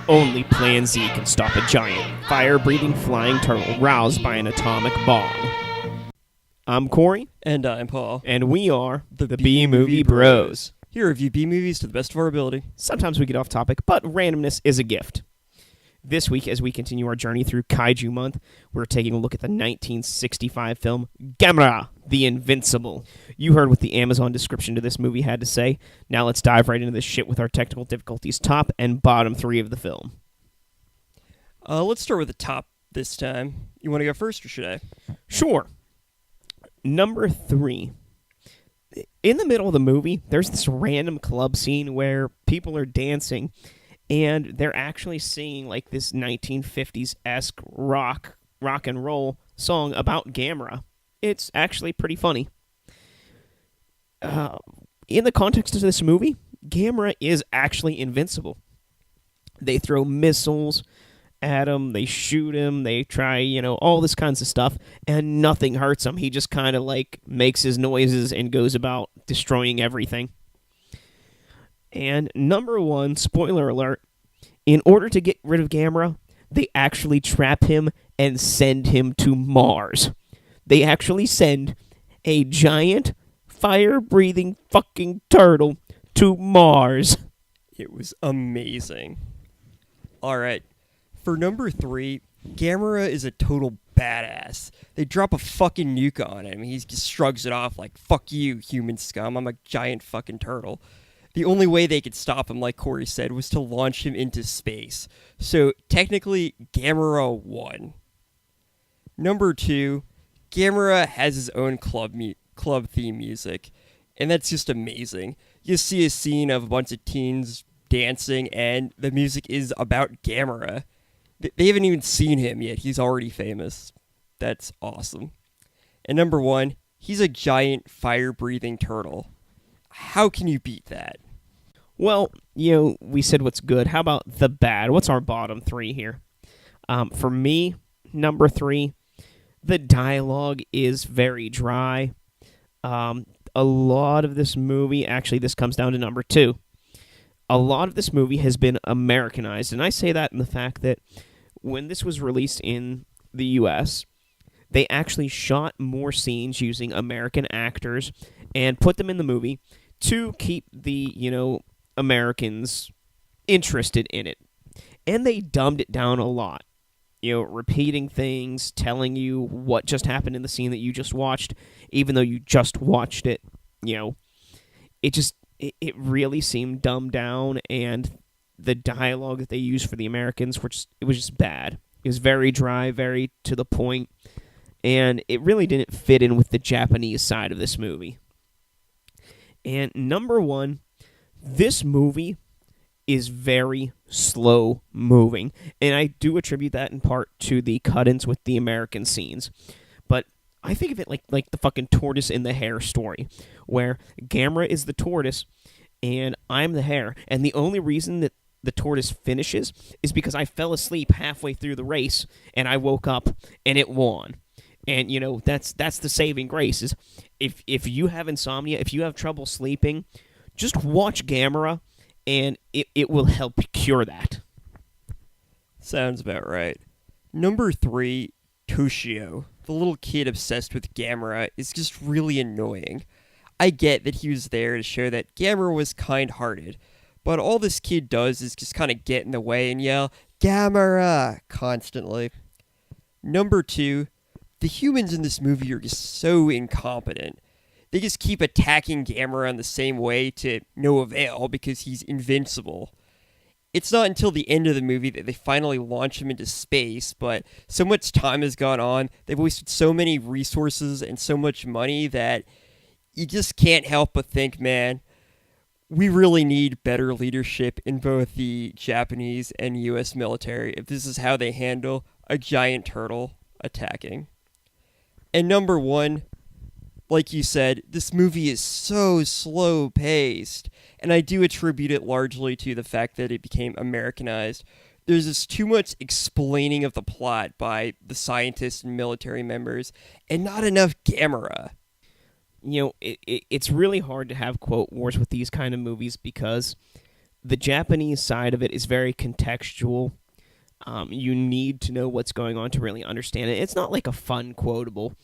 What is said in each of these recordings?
Only Plan Z can stop a giant, fire-breathing flying turtle roused by an atomic bomb. I'm Corey. And I'm Paul. And we are the B-Movie Bros. Here to review B-movies to the best of our ability. Sometimes we get off topic, but randomness is a gift. This week, as we continue our journey through Kaiju Month, we're taking a look at the 1965 film Gamera The Invincible. You heard what the Amazon description to this movie had to say. Now let's dive right into this shit with our technical difficulties, top and bottom three of the film. Let's start with the top this time. You want to go first, or should I? Sure. Number 3. In the middle of the movie, there's this random club scene where people are dancing, and they're actually singing like this 1950s-esque rock and roll song about Gamera. It's actually pretty funny. In the context of this movie, Gamera is actually invincible. They throw missiles at him, they shoot him, they try, all this kinds of stuff, and nothing hurts him. He just kind of like makes his noises and goes about destroying everything. And number 1, spoiler alert, in order to get rid of Gamera, they actually trap him and send him to Mars. They actually send a giant, fire-breathing fucking turtle to Mars. It was amazing. Alright, for number 3, Gamera is a total badass. They drop a fucking nuke on him. He just shrugs it off like, fuck you, human scum, I'm a giant fucking turtle. The only way they could stop him, like Corey said, was to launch him into space. So, technically, Gamera won. Number 2, Gamera has his own club theme music, and that's just amazing. You see a scene of a bunch of teens dancing, and the music is about Gamera. They haven't even seen him yet. He's already famous. That's awesome. And number 1, he's a giant fire-breathing turtle. How can you beat that? Well, we said what's good. How about the bad? What's our bottom 3 here? For me, number 3, the dialogue is very dry. A lot of this movie, actually this comes down to number 2. A lot of this movie has been Americanized, and I say that in the fact that when this was released in the U.S., they actually shot more scenes using American actors and put them in the movie to keep the, Americans interested in it. And they dumbed it down a lot. Repeating things, telling you what just happened in the scene that you just watched, even though you just watched it. It really seemed dumbed down, and the dialogue that they used for the Americans, it was just bad. It was very dry, very to the point, and it really didn't fit in with the Japanese side of this movie. And number 1, this movie is very slow moving, and I do attribute that in part to the cut-ins with the American scenes. But I think of it like the fucking tortoise and the hare story, where Gamera is the tortoise and I'm the hare, and the only reason that the tortoise finishes is because I fell asleep halfway through the race and I woke up and it won. And that's the saving grace. Is if you have insomnia, if you have trouble sleeping, just watch Gamera and it will help cure that. Sounds about right. Number 3, Toshio, the little kid obsessed with Gamera, is just really annoying. I get that he was there to show that Gamera was kind-hearted, but all this kid does is just kind of get in the way and yell, Gamera, constantly. Number 2, the humans in this movie are just so incompetent. They just keep attacking Gamera in the same way to no avail because he's invincible. It's not until the end of the movie that they finally launch him into space, but so much time has gone on, they've wasted so many resources and so much money that you just can't help but think, man, we really need better leadership in both the Japanese and US military if this is how they handle a giant turtle attacking. And number 1, like you said, this movie is so slow-paced, and I do attribute it largely to the fact that it became Americanized. There's just too much explaining of the plot by the scientists and military members, and not enough Gamera. It's really hard to have quote wars with these kind of movies because the Japanese side of it is very contextual. You need to know what's going on to really understand it. It's not like a fun quotable.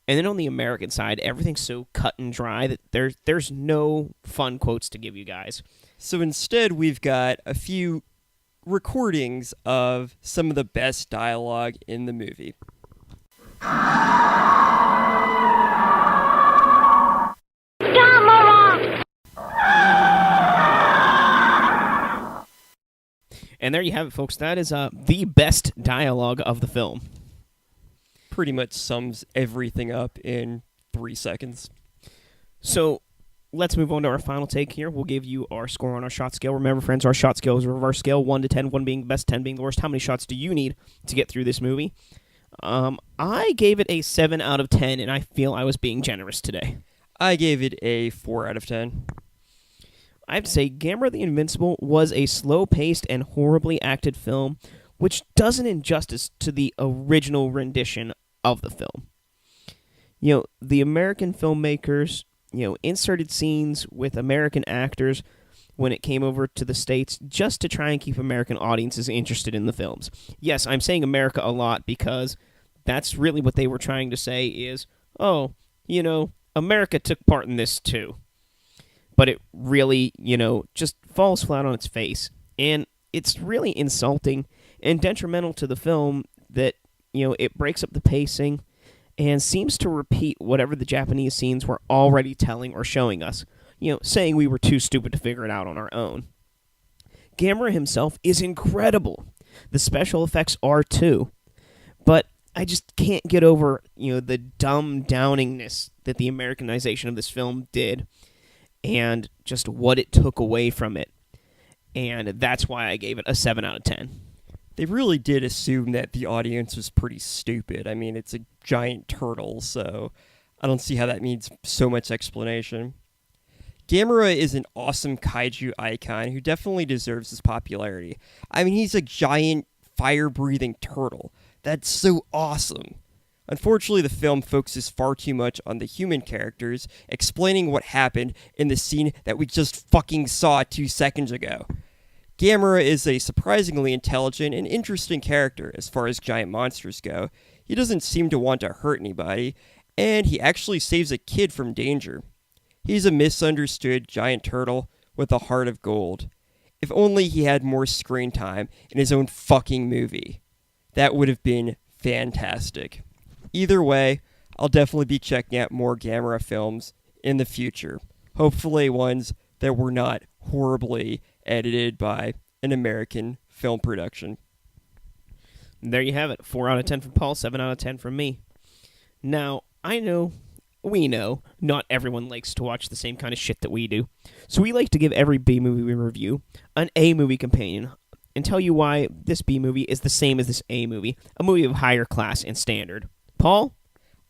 And then on the American side, everything's so cut and dry that there's no fun quotes to give you guys. So instead, we've got a few recordings of some of the best dialogue in the movie. And there you have it, folks. That is the best dialogue of the film. Pretty much sums everything up in 3 seconds. So let's move on to our final take here. We'll give you our score on our shot scale. Remember, friends, our shot scale is a reverse scale, 1 to 10, 1 being the best, 10 being the worst. How many shots do you need to get through this movie? I gave it a 7 out of 10, and I feel I was being generous today. I gave it a 4 out of 10. I have to say, Gamera The Invincible was a slow-paced and horribly acted film, which does an injustice to the original rendition of the film. The American filmmakers, inserted scenes with American actors when it came over to the States just to try and keep American audiences interested in the films. Yes, I'm saying America a lot because that's really what they were trying to say is, America took part in this too. But it really, just falls flat on its face. And it's really insulting and detrimental to the film that, it breaks up the pacing and seems to repeat whatever the Japanese scenes were already telling or showing us, saying we were too stupid to figure it out on our own. Gamera himself is incredible. The special effects are too. But I just can't get over, the dumb downingness that the Americanization of this film did. And just what it took away from it. And that's why I gave it a 7 out of 10. They really did assume that the audience was pretty stupid. I mean, it's a giant turtle, so I don't see how that needs so much explanation. Gamera is an awesome kaiju icon who definitely deserves his popularity. I mean, he's a giant fire-breathing turtle. That's so awesome. Unfortunately, the film focuses far too much on the human characters, explaining what happened in the scene that we just fucking saw 2 seconds ago. Gamera is a surprisingly intelligent and interesting character as far as giant monsters go. He doesn't seem to want to hurt anybody, and he actually saves a kid from danger. He's a misunderstood giant turtle with a heart of gold. If only he had more screen time in his own fucking movie. That would have been fantastic. Either way, I'll definitely be checking out more Gamera films in the future. Hopefully ones that were not horribly edited by an American film production. There you have it. 4 out of 10 from Paul, 7 out of 10 from me. Now, we know, not everyone likes to watch the same kind of shit that we do. So we like to give every B movie we review an A movie companion and tell you why this B movie is the same as this A movie, a movie of higher class and standard. Paul?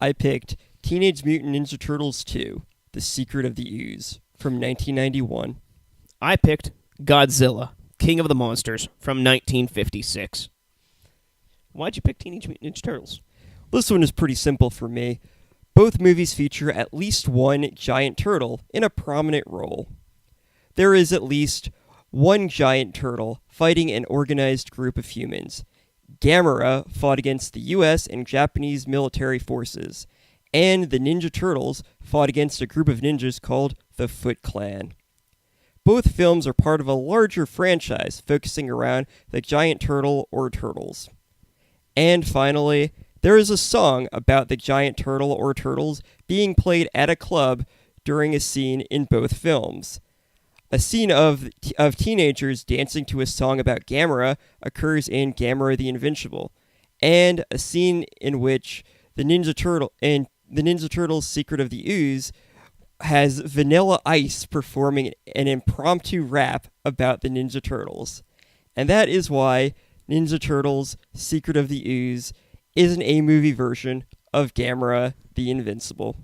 I picked Teenage Mutant Ninja Turtles 2, The Secret of the Ooze, from 1991. I picked Godzilla, King of the Monsters, from 1956. Why'd you pick Teenage Mutant Ninja Turtles? This one is pretty simple for me. Both movies feature at least one giant turtle in a prominent role. There is at least one giant turtle fighting an organized group of humans. Gamera fought against the US and Japanese military forces, and the Ninja Turtles fought against a group of ninjas called the Foot Clan. Both films are part of a larger franchise focusing around the giant turtle or turtles. And finally, there is a song about the giant turtle or turtles being played at a club during a scene in both films. A scene of teenagers dancing to a song about Gamera occurs in Gamera The Invincible, and a scene in which the Ninja Turtles' Secret of the Ooze has Vanilla Ice performing an impromptu rap about the Ninja Turtles. And that is why Ninja Turtles' Secret of the Ooze is an A-movie version of Gamera The Invincible.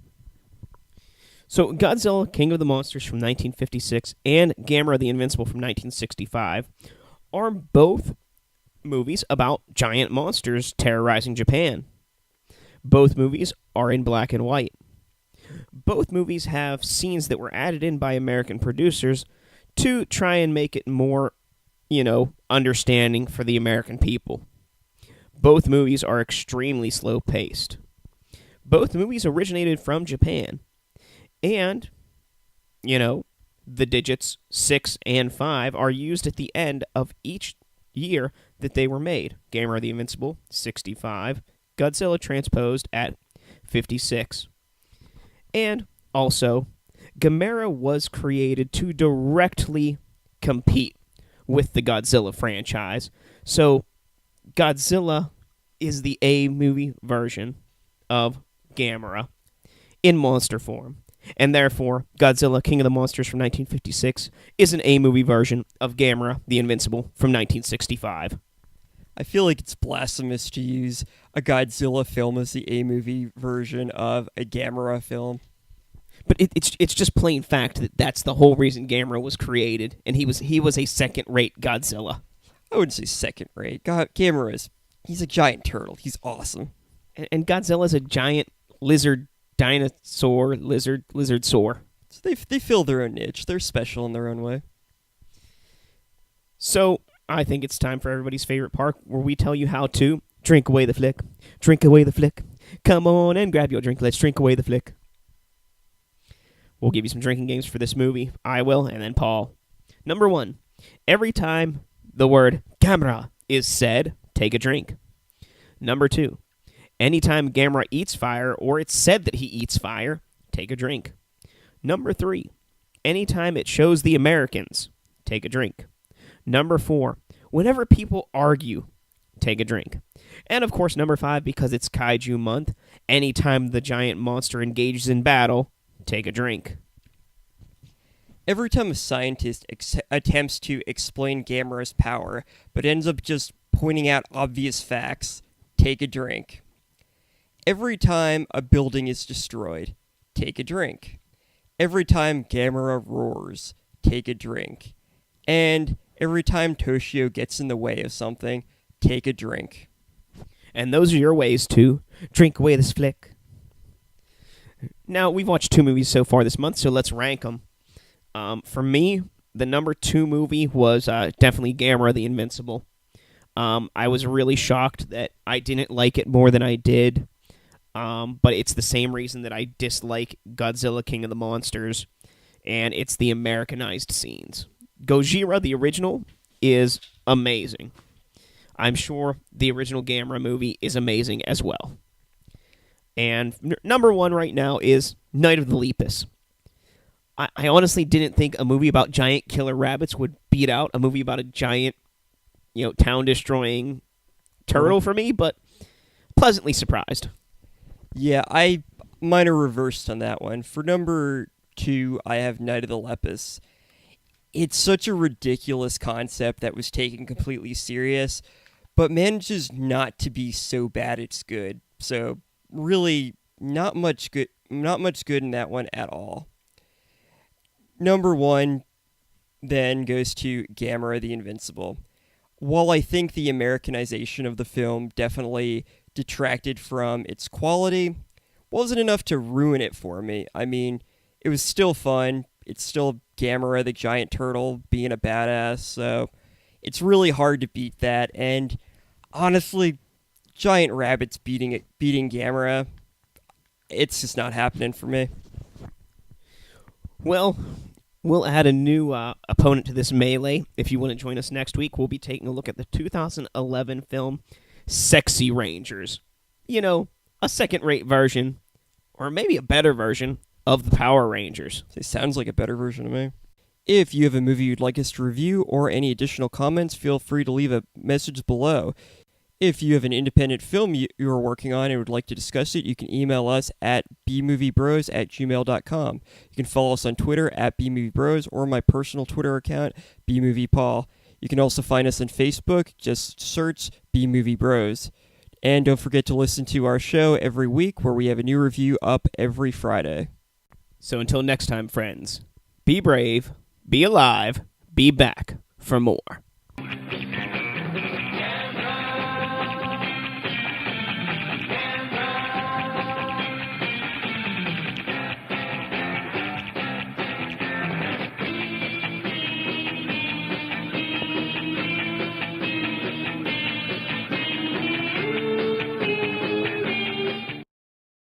So Godzilla, King of the Monsters from 1956 and Gamera the Invincible from 1965 are both movies about giant monsters terrorizing Japan. Both movies are in black and white. Both movies have scenes that were added in by American producers to try and make it more, understanding for the American people. Both movies are extremely slow paced. Both movies originated from Japan. And, the digits 6 and 5 are used at the end of each year that they were made. Gamera the Invincible, 65. Godzilla transposed at 56. And also, Gamera was created to directly compete with the Godzilla franchise. So, Godzilla is the A-movie version of Gamera in monster form. And therefore, Godzilla King of the Monsters from 1956 is an A-movie version of Gamera the Invincible from 1965. I feel like it's blasphemous to use a Godzilla film as the A-movie version of a Gamera film. But it's just plain fact that that's the whole reason Gamera was created, and he was a second-rate Godzilla. I wouldn't say second-rate. He's a giant turtle. He's awesome. And Godzilla's a giant lizard dinosaur, lizard saur. So they fill their own niche. They're special in their own way. So I think it's time for everybody's favorite part, where we tell you how to drink away the flick. Drink away the flick. Come on and grab your drink. Let's drink away the flick. We'll give you some drinking games for this movie. I will, and then Paul. Number 1. Every time the word Gamera is said, take a drink. Number 2. Anytime Gamera eats fire, or it's said that he eats fire, take a drink. Number 3. Anytime it shows the Americans, take a drink. Number 4. Whenever people argue, take a drink. And of course, number 5, because it's Kaiju Month, anytime the giant monster engages in battle, take a drink. Every time a scientist attempts to explain Gamera's power, but ends up just pointing out obvious facts, take a drink. Every time a building is destroyed, take a drink. Every time Gamera roars, take a drink. And every time Toshio gets in the way of something, take a drink. And those are your ways to drink away this flick. Now, we've watched 2 movies so far this month, so let's rank them. For me, the number 2 movie was definitely Gamera the Invincible. I was really shocked that I didn't like it more than I did. But it's the same reason that I dislike Godzilla King of the Monsters, and it's the Americanized scenes. Gojira, the original, is amazing. I'm sure the original Gamera movie is amazing as well. And number 1 right now is Night of the Lepus. I honestly didn't think a movie about giant killer rabbits would beat out a movie about a giant, town-destroying turtle for me, but pleasantly surprised. Yeah, mine are reversed on that one. For number 2, I have Night of the Lepus. It's such a ridiculous concept that was taken completely serious, but manages not to be so bad it's good. So really, not much good in that one at all. Number 1 then goes to Gamera the Invincible. While I think the Americanization of the film definitely detracted from its quality, wasn't enough to ruin it for me. I mean, it was still fun. It's still Gamera the giant turtle being a badass, so it's really hard to beat that. And honestly, giant rabbits beating Gamera, it's just not happening for me. Well, we'll add a new opponent to this melee. If you want to join us next week, we'll be taking a look at the 2011 film Sexy Rangers. A second-rate version, or maybe a better version, of the Power Rangers. It sounds like a better version to me. If you have a movie you'd like us to review or any additional comments, feel free to leave a message below. If you have an independent film you are working on and would like to discuss it, you can email us at bmoviebros@gmail.com. You can follow us on Twitter at bmoviebros or my personal Twitter account, bmoviepaul. You can also find us on Facebook. Just search bmoviebros. And don't forget to listen to our show every week where we have a new review up every Friday. So until next time, friends, be brave, be alive, be back for more.